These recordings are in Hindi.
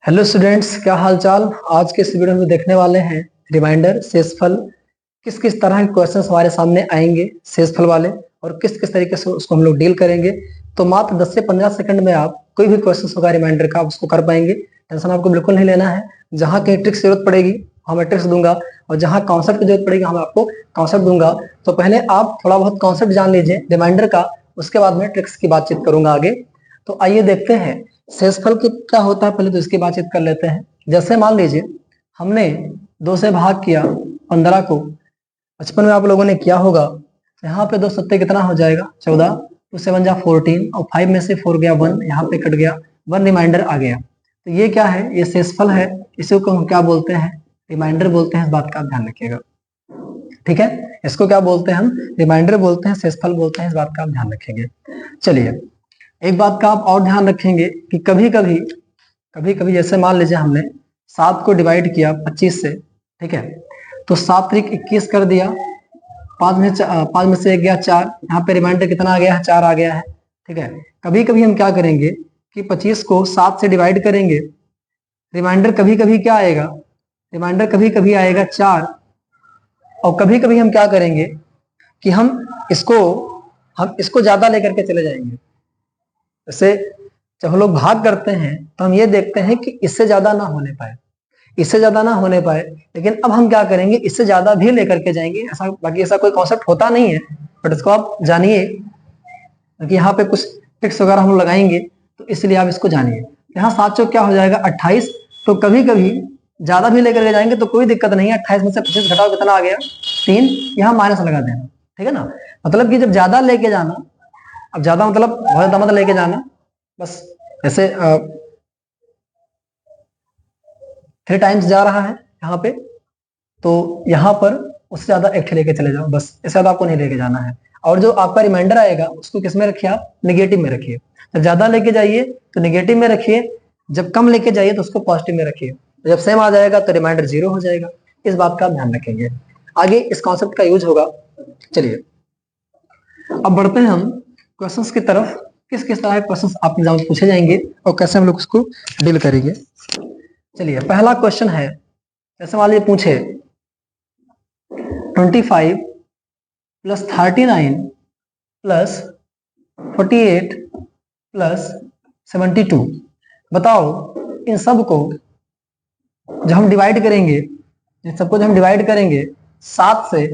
हेलो स्टूडेंट्स, क्या हाल चाल। आज के इस वीडियो में देखने वाले हैं रिमाइंडर शेषफल। किस किस तरह के क्वेश्चंस हमारे सामने आएंगे शेषफल वाले और किस किस तरीके से उसको हम लोग डील करेंगे। तो मात्र 10 से 15 सेकंड में आप कोई भी क्वेश्चन होगा रिमाइंडर का, आप उसको कर पाएंगे। टेंशन आपको बिल्कुल नहीं लेना है। जहाँ कहीं ट्रिक्स जरूरत पड़ेगी मैं ट्रिक्स दूंगा और जहाँ कॉन्सेप्ट की जरूरत पड़ेगी मैं आपको कॉन्सेप्ट दूंगा। तो पहले आप थोड़ा बहुत कॉन्सेप्ट जान लीजिए रिमाइंडर का, उसके बाद में ट्रिक्स की बातचीत करूंगा आगे। तो आइए देखते हैं शेषफल के क्या होता है, पहले तो इसकी बातचीत कर लेते हैं। जैसे मान लीजिए हमने 2 से भाग किया 15 को, बचपन में आप लोगों ने किया होगा। यहाँ पे 2 सत्ते कितना हो जाएगा 14, 2 से 1 जा 14 और 5 में से 4 गया 1, यहाँ पे कट गया 1, रिमाइंडर आ गया। तो ये क्या है, ये शेषफल है। इसी को हम क्या बोलते हैं, रिमाइंडर बोलते हैं। इस बात का आप ध्यान रखिएगा, ठीक है। इसको क्या बोलते हैं हम, रिमाइंडर बोलते हैं, शेषफल बोलते हैं। इस बात का आप ध्यान रखेंगे। चलिए एक बात का आप और ध्यान रखेंगे कि कभी कभी जैसे मान लीजिए हमने 7 को डिवाइड किया 25 से, ठीक है। तो 7 त्रिक 21 कर दिया, 5 में से 1 गया 4, यहाँ पे रिमाइंडर कितना आ गया है, 4 आ गया है, ठीक है। कभी कभी हम क्या करेंगे कि 25 को 7 से डिवाइड करेंगे, रिमाइंडर कभी कभी क्या आएगा, रिमाइंडर कभी कभी आएगा 4। और कभी कभी हम क्या करेंगे कि हम इसको ज्यादा लेकर के चले जाएंगे। जैसे जब हम लोग भाग करते हैं तो हम ये देखते हैं कि इससे ज्यादा ना होने पाए, लेकिन अब हम क्या करेंगे, इससे ज्यादा भी लेकर के जाएंगे। ऐसा बाकी ऐसा कोई कॉन्सेप्ट होता नहीं है, बट इसको आप जानिए कि यहाँ पे कुछ ट्रिक्स वगैरह हम लगाएंगे, तो इसलिए आप इसको जानिए। यहाँ 7 चौक क्या हो जाएगा 28। तो कभी कभी ज्यादा भी लेकर के जाएंगे तो कोई दिक्कत नहीं है। 28 में से 25 घटाओ, कितना आ गया 3, यहाँ माइनस लगा देना, ठीक है ना। मतलब कि जब ज्यादा लेके जाना, अब ज्यादा मतलब बहुत ज्यादा मतलब लेके जाना, बस ऐसे 3 टाइम्स जा रहा है यहाँ पे, तो यहाँ पर उससे ज्यादा एक लेके चले जाओ, बस इससे ज्यादा आपको नहीं लेके जाना है। और जो आपका रिमाइंडर आएगा उसको किस में रखिए, आप नेगेटिव में रखिए। जब ज्यादा लेके जाइए तो नेगेटिव में रखिए, जब कम लेके जाइए तो उसको पॉजिटिव में रखिए। जब सेम आ जाएगा तो रिमाइंडर 0 हो जाएगा। इस बात का ध्यान रखेंगे, आगे इस कॉन्सेप्ट का यूज होगा। चलिए अब बढ़ते हैं हम क्वेश्चंस की तरफ। किस किस तरह के क्वेश्चंस आपके एग्जाम में पूछे जाएंगे और कैसे हम लोग उसको डील करेंगे। चलिए पहला क्वेश्चन है, जैसे मान लीजिए पूछे 25 प्लस 39 प्लस 48 प्लस 72, बताओ इन सबको जब हम डिवाइड करेंगे, इन सबको जब हम डिवाइड करेंगे 7 से,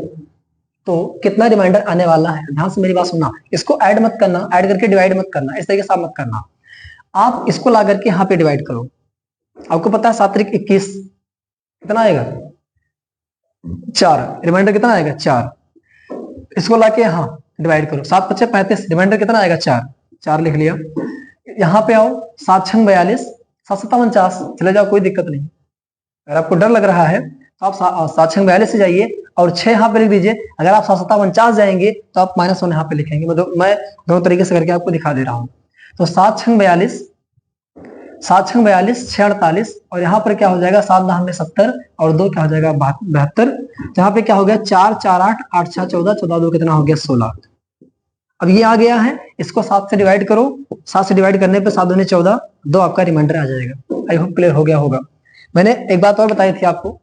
तो कितना रिमाइंडर आने वाला है। ध्यान से मेरी बात सुनना, इसको ऐड मत करना, ऐड करके डिवाइड मत करना, इस तरीके से आप मत करना। आप इसको ला करके यहाँ पे डिवाइड करो। आपको पता है 7 त्रिक 21 कितना आएगा 4, रिमाइंडर कितना आएगा 4। इसको लाके यहाँ डिवाइड करो, 7 पचे 35, रिमाइंडर कितना आएगा 4 लिख लिया। यहाँ पे आओ 7 छंग 42, 7 सत्ता 49, चले जाओ कोई दिक्कत नहीं। अगर आपको डर लग रहा है तो आप 7 छंग 42 से जाइए और 6 यहाँ पे लिख दीजिए। अगर आप 7 सत्ता 49 जाएंगे तो आप -1 यहाँ पे लिखेंगे। मैं दोनों तरीके से करके आपको दिखा दे रहा हूँ। तो 7 छंग 42, 7 छंग 42, 6 48, और यहाँ पर क्या हो जाएगा 7 10 में 70 और 2 क्या हो जाएगा 72। यहाँ पे क्या हो गया 4 4 8 8 6 14, 14 2 कितना हो गया 16। अब ये आ गया है, इसको 7 से डिवाइड करो, 7 से डिवाइड करने पे 7 दूनी 14, 2 आपका रिमाइंडर आ जाएगा। आई होप क्लियर हो गया होगा। मैंने एक बात और बताई थी आपको,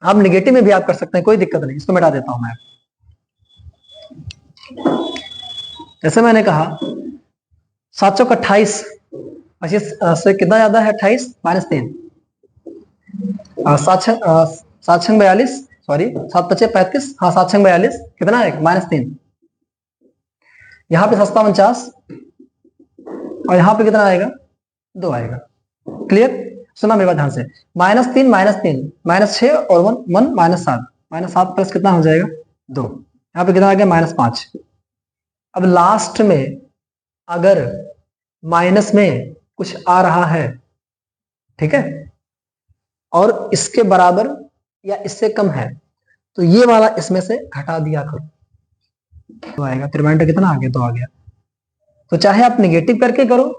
आप निगेटिव में भी आप कर सकते हैं, कोई दिक्कत नहीं। इसको मिटा देता हूं मैं। जैसे मैंने कहा 7 चौक 28, 25 से कितना ज्यादा है 28 -3, 7 छंग 42, सॉरी 7 पचे 35, हाँ 7 छंग 42 कितना है -3। यहाँ पे 7 49 और यहाँ पे कितना आएगा 2 आएगा। क्लियर, सुना मेरे बात ध्यान से। -3 -6 और 1 -7 प्लस कितना हो जाएगा 2, यहाँ पे कितना आ गया -5। अब लास्ट में अगर माइनस में कुछ आ रहा है, ठीक है, और इसके बराबर या इससे कम है, तो ये वाला इसमें से घटा दिया करो, तो आएगा। तो रिमाइंडर कितना आ गया 2 आ गया। तो चाहे आप नेगेटिव करके करो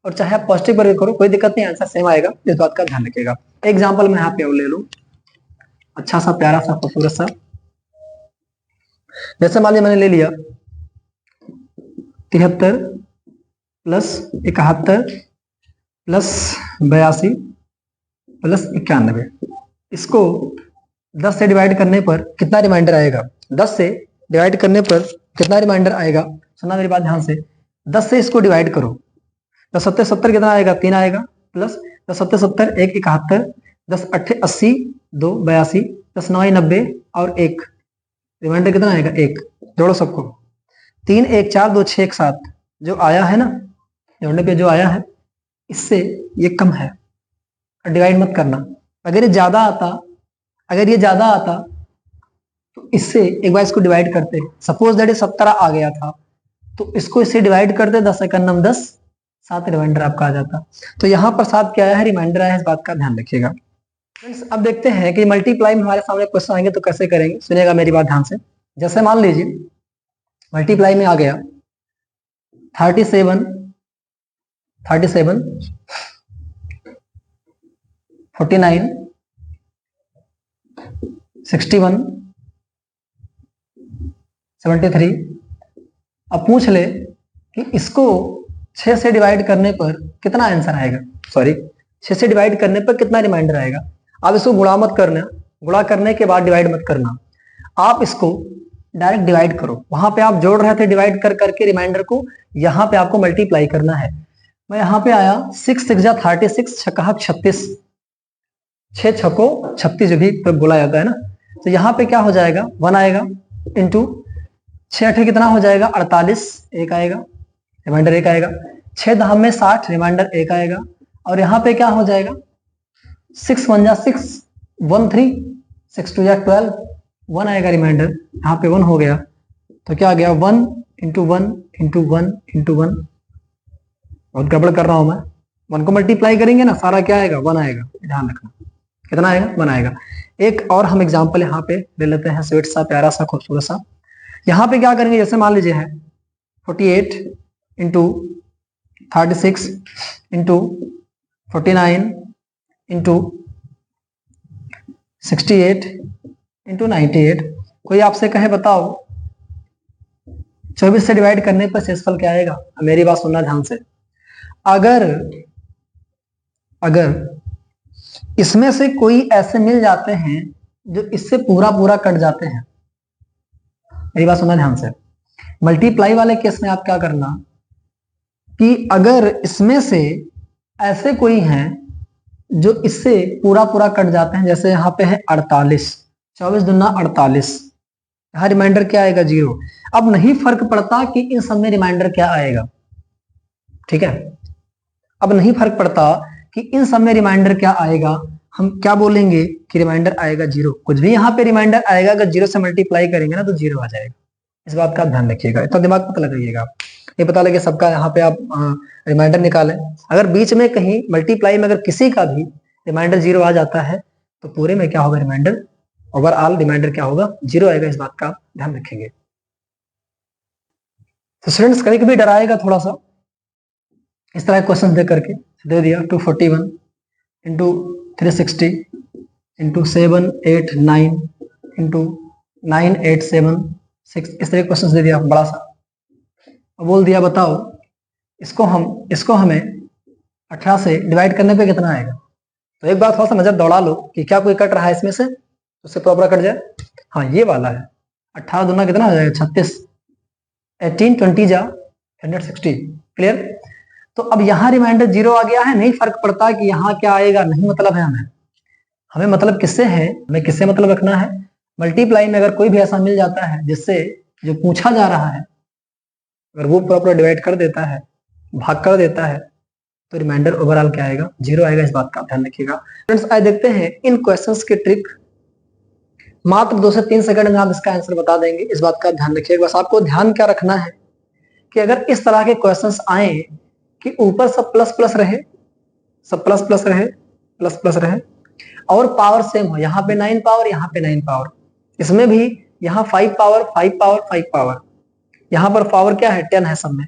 और चाहे आप पॉजिटिव करके करो, कोई दिक्कत नहीं, आंसर सेम आएगा। इस बात का ध्यान रखिएगा। एग्जाम्पल मैं यहाँ पे और ले लूं, अच्छा सा प्यारा सा खूबसूरत सा। जैसे मान लिया मैंने ले लिया 73 प्लस 71 प्लस 82 प्लस 91। इसको 10 से डिवाइड करने पर कितना रिमाइंडर आएगा? 10 से डिवाइड करने पर कितना रिमाइंडर आएगा? सुनना मेरी बात ध्यान से। 10 से इसको डिवाइड करो, 10 सत्तर 70 कितना आएगा? 3 आएगा। प्लस 10 सत्तर 70, 1 71, 10 अट्ठे 80, 2 82, 10 9 90 और 1 रिमाइंडर कितना आएगा? 1। जोड़ो सबको। 3 1 4 2 6 1 7 जो आया है ना, जोड़ने पे जो आया है, इससे ये कम है, डिवाइड मत करना। अगर ये ज्यादा आता तो इससे एक बार इसको डिवाइड करते। सपोज दैट 17 आ गया था तो इसको इससे डिवाइड करते, 10 एकम 10, 7 रिमाइंडर आपका आ जाता। तो यहाँ पर 7 क्या आया है? रिमाइंडर आया है, इस बात का ध्यान रखिएगा। फ्रेंड्स अब देखते हैं कि मल्टीप्लाई में हमारे सामने क्वेश्चन आएंगे तो कैसे करेंगे। सुनिएगा मेरी बात ध्यान से। जैसे मान लीजिए मल्टीप्लाई में आ गया 37 49 61 73। अब पूछ ले कि इसको 6 से डिवाइड करने पर कितना आंसर आएगा, सॉरी 6 से डिवाइड करने पर कितना रिमाइंडर आएगा। आप इसको गुणा मत करना, गुणा करने के बाद डिवाइड मत करना, आप इसको डायरेक्ट डिवाइड करो। वहां पे आप जोड़ रहे थे डिवाइड कर करके रिमाइंडर को, यहाँ पे आपको मल्टीप्लाई करना है। मैं यहाँ पे आया 6 6 जा 36, 6 36, 6 छको 36 जो भी तो बोला जाता है ना। तो यहाँ पे क्या हो जाएगा? 1 आएगा इंटू 6 8 कितना हो जाएगा? 48, 1 आएगा, रिमाइंडर 1 आएगा। 6 10 में 60, रिमाइंडर 1 आएगा। और यहाँ पे क्या हो जाएगा? 6 1 जा 6 1 3, 6 2 जा 12, 1 आएगा रिमाइंडर। यहाँ पे 1 हो गया तो क्या आ गया? 1 इंटू 1 इंटू 1 इंटू 1। बहुत गड़बड़ कर रहा हूं मैं। 1 को मल्टीप्लाई करेंगे ना, सारा क्या आएगा? 1 आएगा, ध्यान रखना। कितना आएगा? 1 आएगा। एक और हम एग्जाम्पल यहाँ पे ले लेते हैं, स्वीट सा प्यारा सा खूबसूरत सा। यहाँ पे क्या करेंगे? जैसे मान लीजिए है 48 इंटू 36 इंटू 49 इंटू 68 इंटू 98। कोई आपसे कहे बताओ 24 से डिवाइड करने पर शेषफल क्या आएगा? मेरी बात सुनना ध्यान से। अगर इसमें से कोई ऐसे मिल जाते हैं जो इससे पूरा पूरा कट जाते हैं, मेरी बात सुनना ध्यान से। मल्टीप्लाई वाले केस में आप क्या करना कि अगर इसमें से ऐसे कोई हैं जो इससे पूरा पूरा कट जाते हैं, जैसे यहाँ पे है 48, 24 दूना 48, यहाँ रिमाइंडर क्या आएगा? 0। अब नहीं फर्क पड़ता कि इन सब में रिमाइंडर क्या आएगा, ठीक है? अब नहीं फर्क पड़ता कि इन सब में रिमाइंडर क्या आएगा। हम क्या बोलेंगे कि रिमाइंडर आएगा 0। कुछ भी यहाँ पे रिमाइंडर आएगा, अगर 0 से मल्टीप्लाई करेंगे ना तो 0 आ जाएगा। इस बात का ध्यान रखिएगा, इतना दिमाग मत लगाइएगा। ये पता लगे सबका यहाँ पे आप रिमाइंडर निकालें। अगर बीच में कहीं मल्टीप्लाई में अगर किसी का भी रिमाइंडर 0 आ जाता है तो पूरे में क्या होगा? रिमाइंडर, ओवरऑल रिमाइंडर क्या होगा? 0 आएगा। इस बात का ध्यान रखेंगे। तो स्टूडेंट्स कभी कभी डराएगा थोड़ा सा, इस तरह क्वेश्चन दे करके दे दिया 241 इंटू 360 इंटू 789 इंटू 9876, इस तरह क्वेश्चन दे दिया बड़ा सा, बोल दिया बताओ इसको हमें 18 से डिवाइड करने पे कितना आएगा। तो एक बार थोड़ा सा नजर दौड़ा लो कि क्या कोई कट रहा है इसमें से, उससे प्रॉपर कट जाए। हाँ ये वाला है। 18 दूना कितना हो जाएगा? 36, 18 20 जा 160, क्लियर। तो अब यहाँ रिमाइंडर 0 आ गया है, नहीं फर्क पड़ता कि यहाँ क्या आएगा, नहीं मतलब है हमें मतलब किससे है, हमें किससे मतलब रखना है। मल्टीप्लाई में अगर कोई भी ऐसा मिल जाता है जिससे जो पूछा जा रहा है अगर वो प्रॉपर डिवाइड कर देता है, भाग कर देता है, तो रिमाइंडर ओवरऑल क्या आएगा? 0 आएगा। इस बात का ध्यान रखिएगा। फ्रेंड्स आइए देखते हैं इन क्वेश्चंस की ट्रिक। मात्र 2 से 3 सेकंड में आप इसका आंसर बता देंगे, इस बात का ध्यान रखिएगा। बस आपको ध्यान क्या रखना है कि अगर इस तरह के क्वेश्चंस आए कि ऊपर सब प्लस प्लस रहे, सब प्लस प्लस रहे, प्लस प्लस रहे, और पावर सेम हो, यहाँ पे 9 पावर, यहाँ पे 9 पावर, इसमें भी यहाँ 5 पावर 5 पावर 5 पावर, यहाँ पर पावर क्या है? 10 है, सब में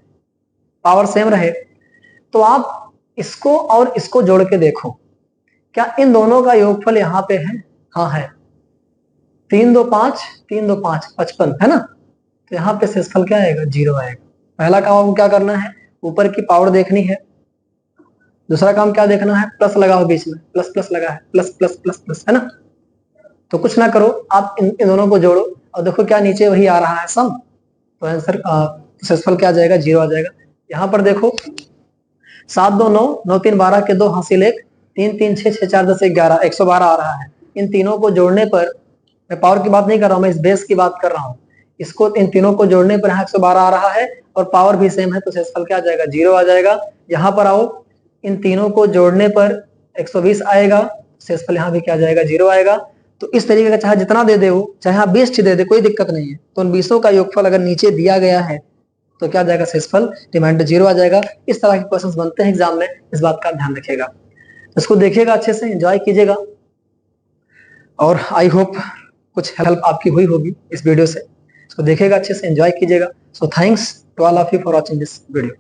पावर सेम रहे, तो आप इसको और इसको जोड़ के देखो क्या इन दोनों का योगफल यहाँ पे है? हाँ है। 3 2 5 3 2 5 55 है ना। तो यहाँ पे शेषफल क्या आएगा? 0 आएगा। पहला काम आपको क्या करना है? ऊपर की पावर देखनी है, दूसरा काम क्या देखना है, प्लस लगा हो बीच में, प्लस प्लस लगा है, प्लस प्लस प्लस प्लस, है ना। तो कुछ ना करो, आप इन दोनों को जोड़ो और देखो क्या नीचे वही आ रहा है सम, तो आंसर सक्सेसफुल क्या आ जाएगा, 0 आ जाएगा। यहाँ पर देखो 7 2 9, 9 3 12 के 2 हासिल 1, 3 3 6 6 4 10 11, 112 आ रहा है। इन तीनों को जोड़ने पर, मैं पावर की बात नहीं कर रहा हूँ, मैं इस बेस की बात कर रहा हूँ, इसको इन तीनों को जोड़ने पर यहाँ 112 आ रहा है और पावर भी सेम है, तो शेषफल क्या आ जाएगा, 0 आ जाएगा। यहाँ पर आओ, इन तीनों को जोड़ने पर 120 आएगा, शेषफल यहाँ भी क्या आ जाएगा, 0 आएगा। तो इस तरीके का चाहे जितना दे दे वो, चाहे आप 20 दे दे, कोई दिक्कत नहीं है। तो उन 20 का योगफल अगर नीचे दिया गया है तो क्या आ जाएगा, शेषफल रिमाइंडर 0 आ जाएगा। इस तरह के क्वेश्चंस बनते हैं एग्जाम में, इस बात का ध्यान रखिएगा। इसको देखिएगा अच्छे से, एंजॉय कीजिएगा और आई होप कुछ हेल्प आपकी हुई होगी इस वीडियो से। इसको देखिएगा अच्छे से, एंजॉय कीजिएगा। So thanks to all of you for watching this video.